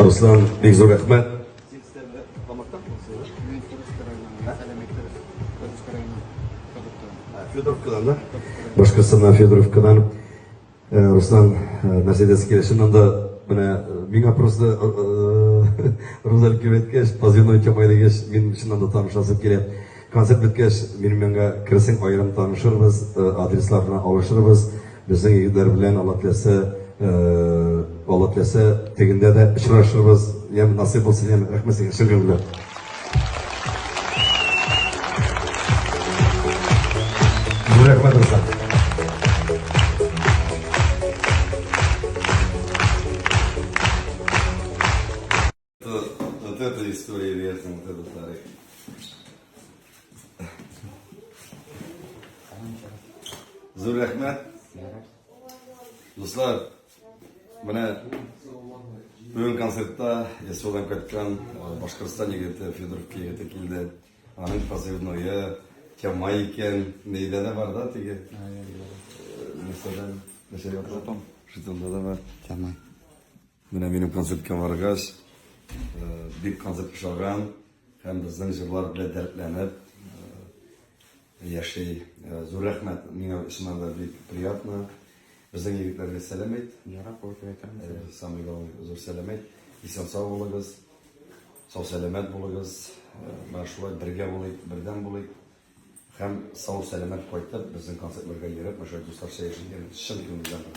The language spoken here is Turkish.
Ruslan, bek zo'r rahmat. Fedorovkadan da. Башкортстандан Fedorovkadan Ruslan Mercedes kelişinden de bana просто Rozal Küvetkes, Pazinoy Çamayda geç, benim içinden de tanışasıp gelip konsept bitkes, benim yanına kirsin ayrım tanışırız, adreslerine alışırız. Bizim yiğitler bilen Allah tilese teginde de uçraşırız. Yani nasip olsun, yani rahmet sizin şükürler. Rahmet olsun. Вот эту историю версию, вот эту старую. Зур rahmet. Dostlar, bana bugün konsertte Yasuo'dan kaçkan Başkırstan yigiti Fedorovka yigiti keldi. Anın pasivnoya Çamayken neyde de var da tege. Mesela ne şey yaptı? Şutumda da var. Çamay. Bana benim konsertken vargaç. Bir konsert pişirgan, hem bizden jırlar bile dertlenip yaşay. Zor rahmet, mine işimden de büyük priyatna. Bizden yigitlerge selam et. Yarak ortaya Samıga zor selam et. İsan sağ olagız, sağ selamet bulagız. Başvay birge bulayık, birden bulayık. Hem sağ selamet koytup bizden konsertlerge yerip, meşhur dostlar şey için gelin. Şimdi günümüzden var.